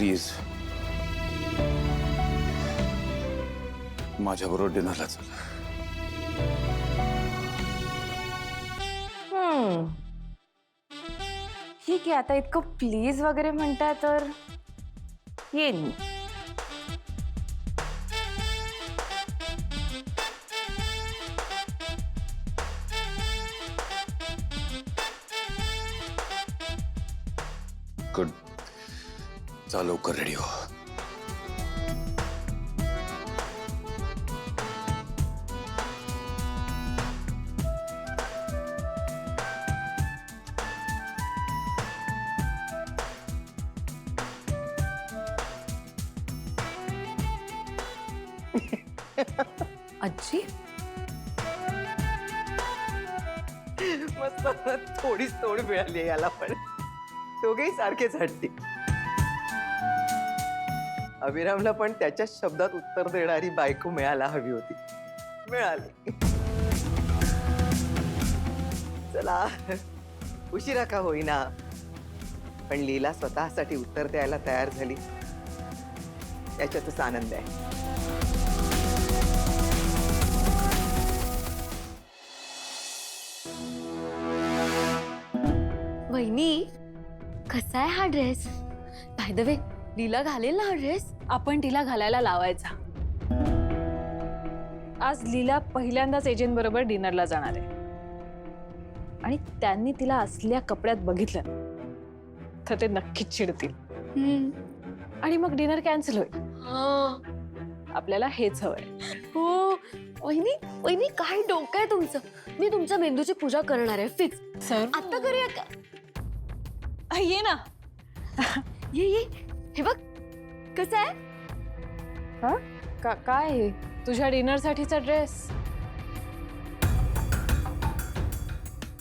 Please माझ्याबरोबर डिनरला चल. ठीक आहे, आता इतकं प्लीज वगैरे म्हणताय तर येईन मी. गुड. चल लवकर रेडी हो. आजी मस्त थोडीच तोड मिळाली याला पण. दोघेही सारखेच हट्टी. अभिरामला पण त्याच्या शब्दात उत्तर देणारी बायको मिळायला हवी होती. मिळाली. चला उशिरा का होईना पण लीला स्वतःसाठी उत्तर द्यायला तयार झाली, याच्यातच आनंद आहे. वहिनी, कसा आहे हा ड्रेस? बाय द वे, लीला घालेल ना हा ड्रेस? आपण तिला घालायला लावायचा. आज लीला पहिल्यांदाच एजंट बरोबर डिनरला जाणार आहे आणि त्यांनी तिला असल्या कपड्यात बघितलं तर ते नक्कीच चिडतील आणि मग डिनर कॅन्सल होईल. आपल्याला हेच हवंय. हो वहिनी, वहिनी काय डोकं आहे तुमचं? मी तुमच्या मेंदूची पूजा करणार आहे फिक्स. सर आता करूया का? ये ना. ये ये, हे बघ कसं आहे. काय हे? तुझ्या डिनरसाठीचा ड्रेस?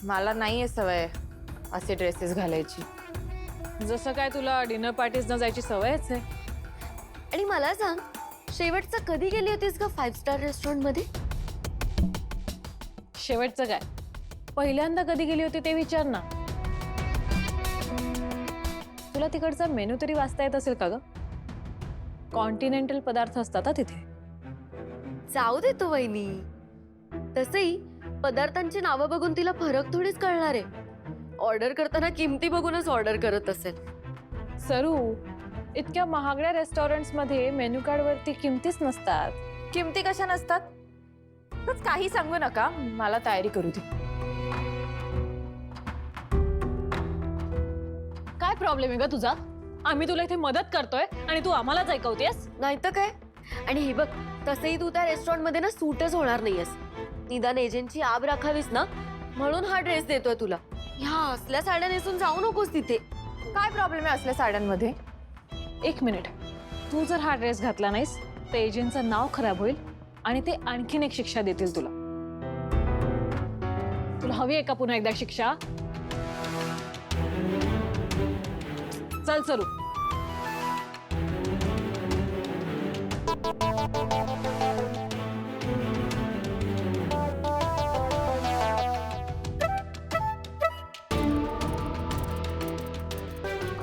मला नाहीये सवय असे ड्रेसेस घालायची. जसं काय तुला डिनर पार्टीज न जायची सवयच आहे. आणि मला सांग, शेवटचं कधी गेली होतीस का 5 स्टार रेस्टॉरंट मध्ये? शेवटचं काय? पहिल्यांदा कधी गेली होती ते विचार ना. तुला तिकडचा मेनू तरी वाचता येत असेल का ग? कॉन्टिनेंटल पदार्थ असतात हा तिथे. जाऊ दे तो वहिनी. तसंही पदार्थांची नावं बघून तिला फरक थोडीच कळणार आहे. ऑर्डर करताना किमती बघूनच ऑर्डर करत असेल. सरू, इतक्या महागड्या रेस्टॉरंट्स मध्ये मेन्यू कार्ड वरती किमतीच नसतात. किमती कशा नसतात? तसं काही सांगू नका, मला तयारी करू दे. काय प्रॉब्लेम आहे ग तुझा? आम्ही तुला इथे मदत करतोय आणि तू आम्हालाच ऐकवतेस. नाही तर काय. आणि हे बघ, तसंही तू त्या रेस्टॉरंट मध्ये ना सूटच होणार नाहीयेस. निदान एजंटची आब राखावीस ना, म्हणून हा ड्रेस देतोय तुला. ह्या असल्या साड्या नेसून जाऊ नकोस तिथे. काय प्रॉब्लेम आहे असल्या साड्यांमध्ये? एक मिनिट, तू जर हा ड्रेस घातला नाहीस तर एजंटचं नाव खराब होईल आणि ते आणखीन एक शिक्षा देतील तुला. तुला हवी आहे का पुन्हा एकदा शिक्षा? चल सरू.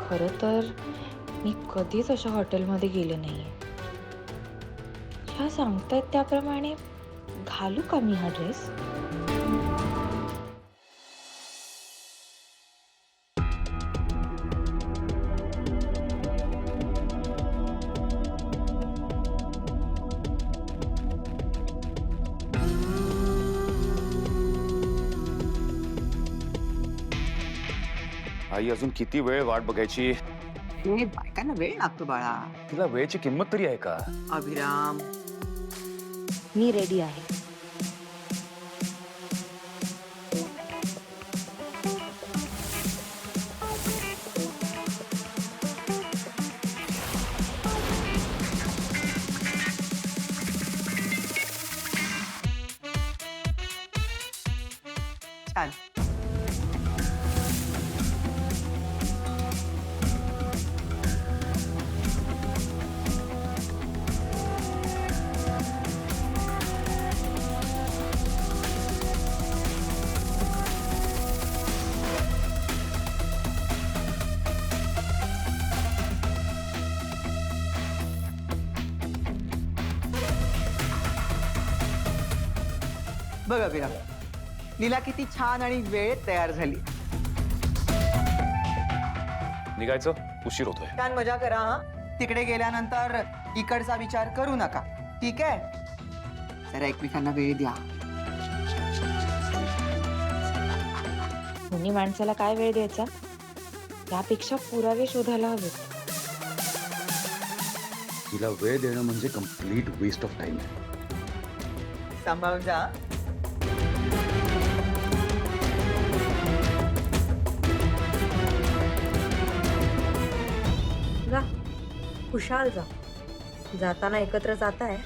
खरं तर मी कधीच अशा हॉटेलमध्ये गेले नाहीये. ह्या सांगतायत त्याप्रमाणे घालू का मी हा ड्रेस? आई अजून किती वेळ वाट बघायची? हे बायकांना वेळ लागतो बाळा. तिला वेळेची किंमत तरी आहे का? अभिराम, मी रेडी आहे. छान. बघ अभिराम, लीला किती छान आणि वेळेत तयार झाली. निघायचं, उशीर होतोय. छान मजा करा हा. तिकडे गेल्यानंतर इकडचा विचार करू नका, ठीक आहे? जरा एकमेकांना वेळ द्या. कोणी माणसाला काय वेळ द्यायचा त्यापेक्षा पुरावे शोधायला हवेत. तिला वेळ देणं म्हणजे कम्प्लीट वेस्ट ऑफ टाइम आहे. सांभाळून जा. जा, खुशाल जा. जाताना एकत्र जाताय,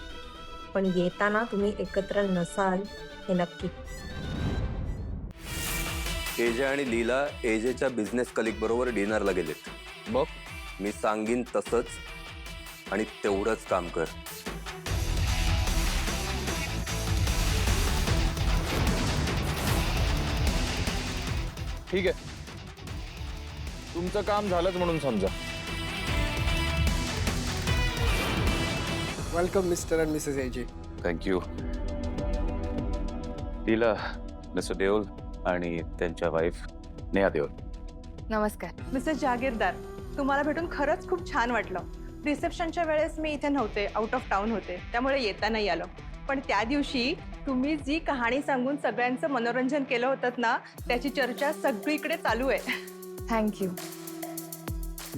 पण येताना तुम्ही एकत्र नसाल हे नक्की. एजे आणि लीला एजेच्या बिझनेस कलिग बरोबर डिनरला गेलेत. मग मी सांगीन तसंच आणि तेवढंच काम कर. ठीक आहे, तुमचं काम झालंच म्हणून समजा. Welcome mister and Mrs AJ. Thank you. तिला मिस्टर देओल आणि त्यांच्या वाईफ नेहा देओल. नमस्कार. मिसेस जागीरदार, तुम्हाला भेटून खरंच खूप छान वाटलं. रिसेप्शनच्या वेळेस मी इथे नव्हते, आउट ऑफ टाउन होते, त्यामुळे येता नाही आलं. पण त्या दिवशी तुम्ही जी कहाणी सांगून सगळ्यांचं मनोरंजन केलं होतं ना, त्याची चर्चा सगळीकडे चालू आहे. थँक्यू.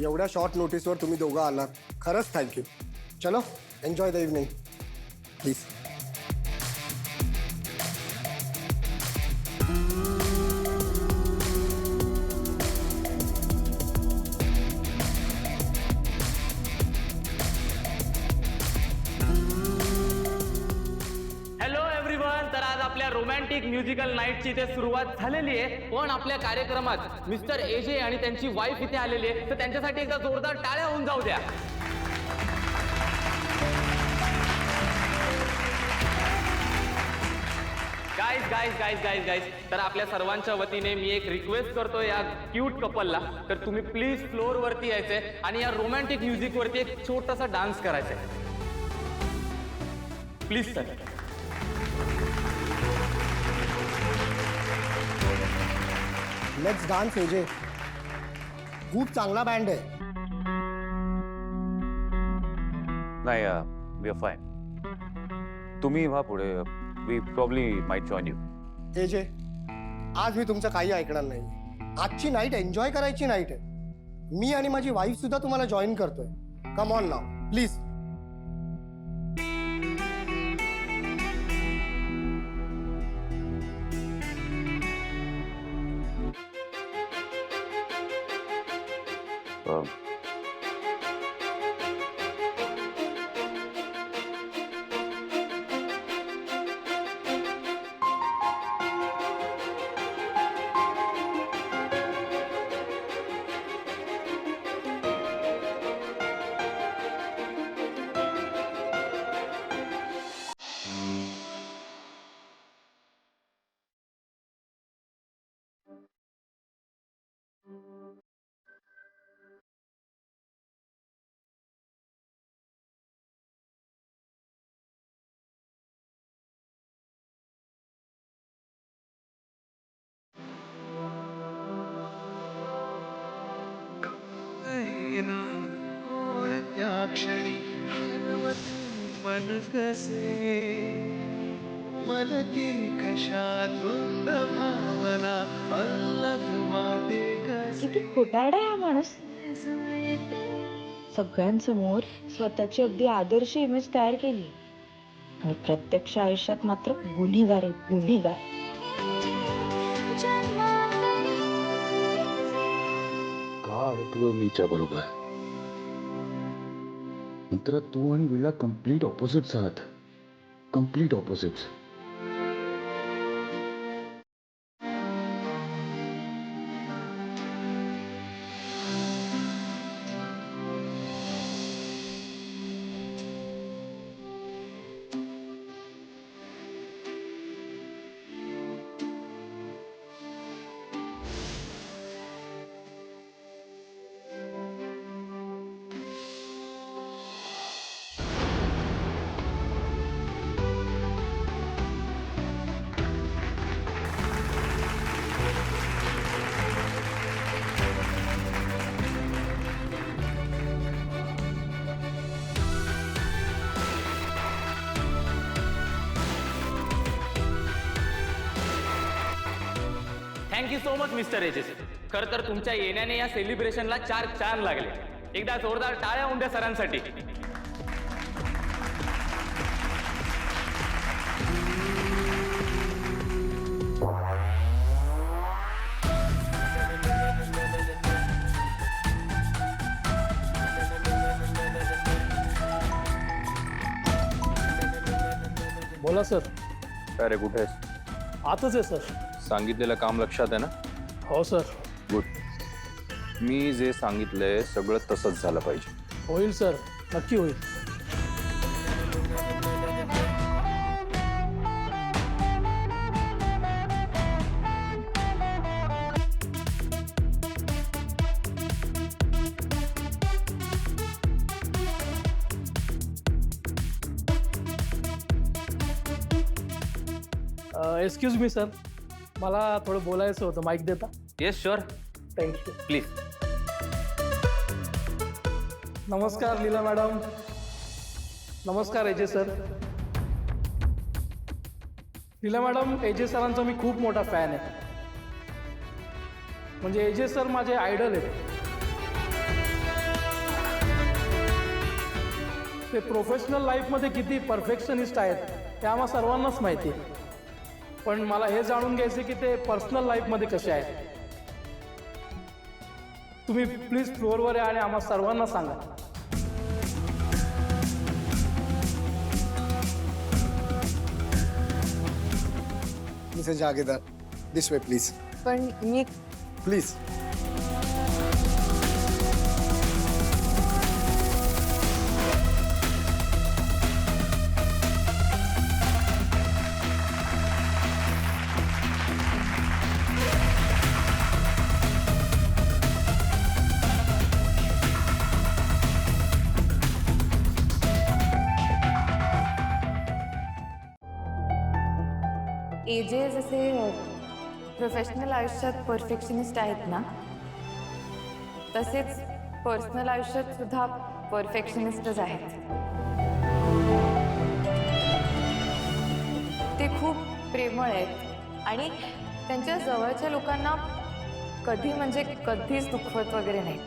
एवढ्या शॉर्ट नोटीसवर तुम्ही दोघं आलात, खरंच थँक्यू. चलो, enjoy the evening please. Hello everyone. तर आज आपल्या रोमॅन्टिक म्युझिकल नाईटची इथे सुरुवात झालेली आहे. पण आपल्या कार्यक्रमात मिस्टर एजे आणि त्यांची वाईफ इथे आलेली आहे, तर त्यांच्यासाठी एकदा जोरदार टाळ्या होऊन जाऊ द्या. गाईज तर आपल्या सर्वांच्या वतीने मी एक रिक्वेस्ट करतो या क्यूट कपलला, तर तुम्ही प्लीज फ्लोर वरती यायचंय आणि या रोमॅन्टिक म्युझिक वरती एक छोटासा डान्स करायचा आहे. Please sir. Let's dance AJ. खूप चांगला बँड आहे. नाही, वी आर फाईन. तुम्ही व्हा पुढे. We probably might join you. AJ, आज मी तुमचं काही ऐकणार नाही. आजची नाईट एन्जॉय करायची नाईट आहे. मी आणि माझी वाईफ सुद्धा तुम्हाला जॉईन करतोय. Come on now please. क्षणी मन कसे मनकी कशातून भावना अल्लग वाटे कसे. किती खोटारडा आहे हा माणूस. सगळ्यांसमोर स्वतःची अगदी आदर्श इमेज तयार केली आणि प्रत्यक्ष आयुष्यात मात्र गुन्हेगार आहे, गुन्हेगार. का अडकलो मीच्या बरोबर? नंतर तू आणि विला कम्प्लीट ऑपोजिट्स आहात. Complete opposites. Thank you so much mister AJs. खरं तर तुमच्या येण्याने या सेलिब्रेशनला 4 चांद लागले. एकदा जोरदार टाळ्या होऊन द्या सरांसाठी. बोला सर. काय रे, कुठे आहेस? आताच आहे सर. सांगितलेलं काम लक्षात आहे ना? हो सर. गुड. मी जे सांगितलंय सगळं तसंच झालं पाहिजे. होईल सर, नक्की होईल. एक्सक्यूज मी सर, मला थोडं बोलायचं होतं. माईक देता? Yes sure, thank you. प्लीज. नमस्कार लीला मॅडम. नमस्कार एजे सर. लीला मॅडम, एजे सरांचा मी खूप मोठा फॅन आहे. म्हणजे एजे सर माझे आयडल आहेत. ते प्रोफेशनल लाईफमध्ये किती परफेक्शनिस्ट आहेत ते आम्हा सर्वांनाच माहिती आहे. पण मला हे जाणून घ्यायचे की ते पर्सनल लाईफमध्ये कसे आहेत. तुम्ही प्लीज फ्लोअरवर या आणि आम्हा सर्वांना सांगा. Mrs Jagirdar, this way please. पण मी प्लीज. एजे जसे प्रोफेशनल आयुष्यात परफेक्शनिस्ट आहेत ना, तसेच पर्सनल आयुष्यात सुद्धा परफेक्शनिस्टच आहेत. ते खूप प्रेमळ आहेत आणि त्यांच्या जवळच्या लोकांना कधी म्हणजे कधीच दुखवत वगैरे नाही.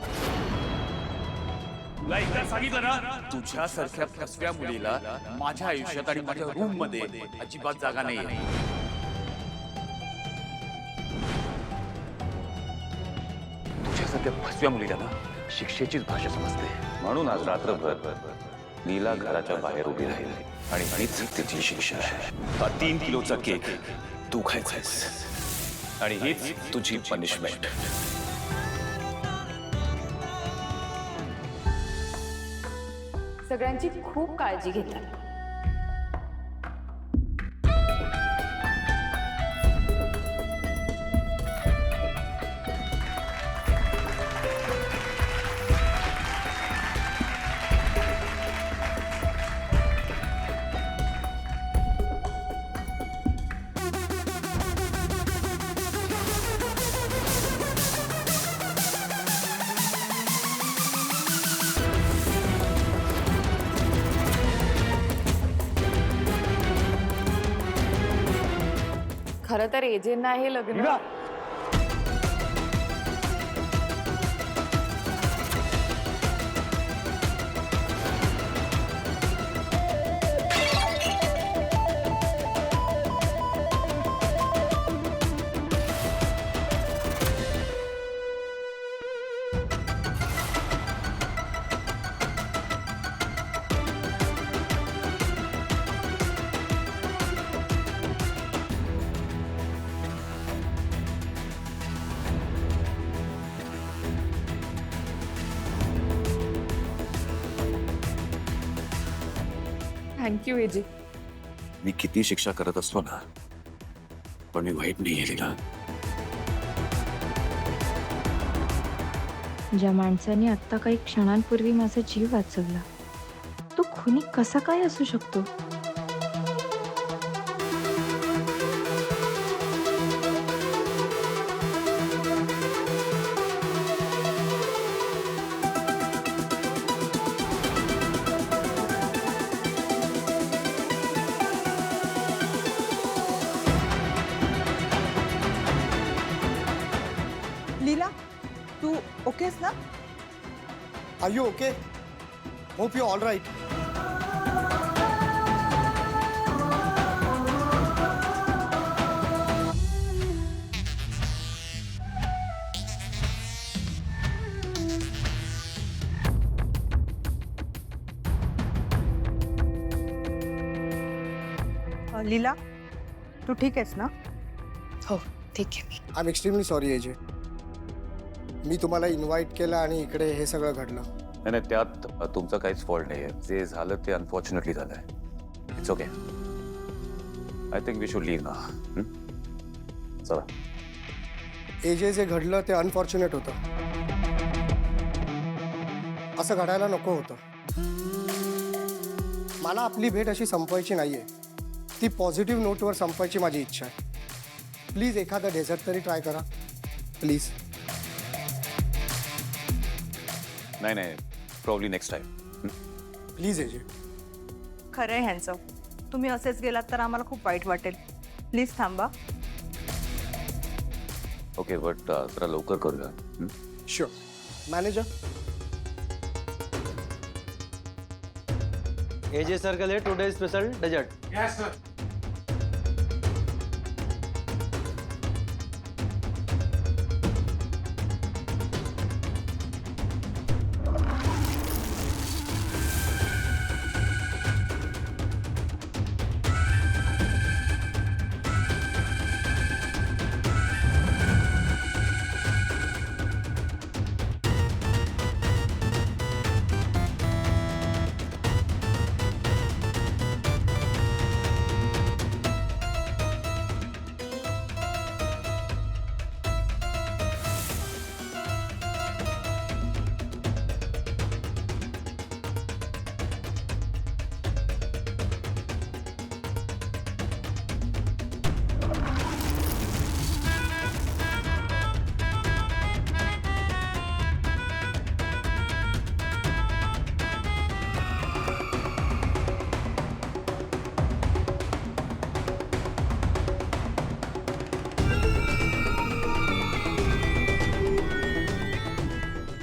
तुला एकदा सांगितलं ना, तुझ्यासारख्या फसव्या मुलीला माझ्या आयुष्यात आणि माझ्या रूम मध्ये अजिबात जागा नाहीये. तुझ्यासारख्या फसव्या मुलीला ना शिक्षेचीच भाषा समजते. म्हणून आज रात्रभर लीला घराच्या बाहेर उभी राहील आणि हीच तिची शिक्षा आहे. हा 3 किलोचा केक तू खायचायस आणि हीच तुझी पनिशमेंट. सगळ्यांची खूप काळजी घेतात. खरं तर एजेंना हे लग्न थँक्यू एजे. मी किती शिक्षा करत असतो ना, पण मी वाईट नाही लीला. ज्या माणसाने आत्ता काही क्षणांपूर्वी माझा जीव वाचवला, तो खुनी कसा काय असू शकतो? आहेस ना? Are you okay? Hope you all right. Leela, तू ठीक आहेस ना? हो ठीक आहे. I am extremely sorry AJ. मी तुम्हाला इन्व्हाइट केलं आणि इकडे हे सगळं घडलं. नाही नाही, त्यात तुमचा काहीच फॉल्ट नाही आहे. जे झालं ते अनफॉर्च्युनेटली झालंय. It's okay. I think we should leave ना. चला. एजे जे घडलं ते अनफॉर्च्युनेट होतं. असं घडायला नको होतं. मला आपली भेट अशी संपवायची नाहीये. ती पॉझिटिव्ह नोटवर संपवायची माझी इच्छा आहे. प्लीज एखादं डेझर्ट तरी ट्राय करा प्लीज. नाही नाही, probably next time. Please AJ. खरं आहे ह्यांचं. तुम्ही असेच गेलात तर आम्हाला खूप वाईट वाटेल. प्लीज थांबा. ओके, बट जरा लवकर करूया. शुअर. मॅनेजर. एजे सर्कल है today special dessert. Yes sir.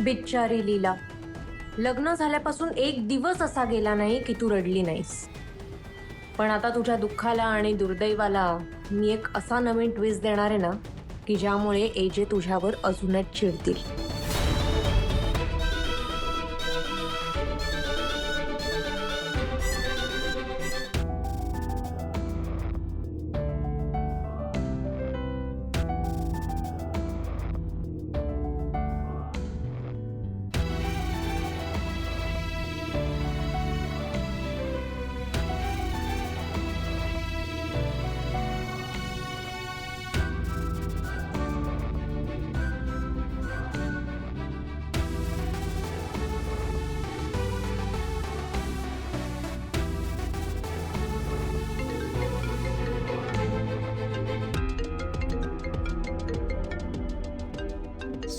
बिचारी लीला, लग्न झाल्यापासून एक दिवस असा गेला नाही की तू रडली नाहीस. पण आता तुझ्या दुःखाला आणि दुर्दैवाला मी एक असा नवीन ट्विस्ट देणार आहे ना की ज्यामुळे एजे तुझ्यावर अजूनच चिडतील.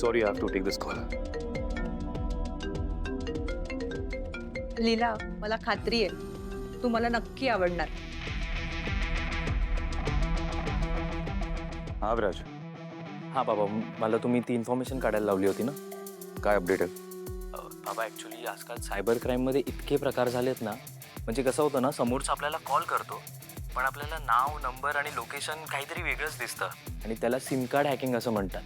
Sorry, I have to take this call. लीला, मला खात्री आहे तू मला नक्की आवडणार. हा विराज. हां बाबा, मला तुम्ही ती इन्फॉर्मेशन काढायला लावली होती ना. काय अपडेट आहे? बाबा ॲक्च्युली आजकाल सायबर क्राईममध्ये इतके प्रकार झालेत ना, म्हणजे कसं होतं ना, समोरचा आपल्याला कॉल करतो पण आपल्याला नाव, नंबर आणि लोकेशन काहीतरी वेगळंच दिसतं आणि त्याला सिम कार्ड हॅकिंग असं म्हणतात.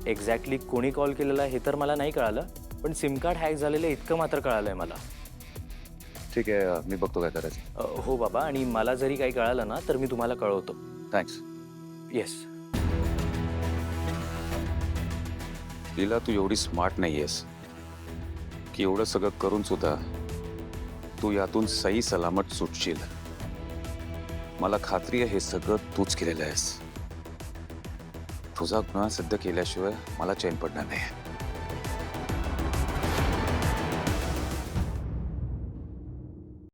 एक्झॅक्टली कोणी कॉल केलेला हे तर मला नाही कळालं, पण सिम कार्ड हॅक झालेलं इतकं मात्र कळालं आहे मला. ठीक आहे, मी बघतो काय करायचं. हो बाबा, आणि मला जरी काही कळालं ना तर मी तुम्हाला कळवतो. थँक्स. येस. लीला, तू एवढी स्मार्ट नाही आहेस की एवढं सगळं करून सुद्धा तू यातून सही सलामत सुटशील. मला खात्री आहे हे सगळं तूच केलेलं आहेस. तुझा गुन्हा सिद्ध केल्याशिवाय मला चैन पडणार नाही.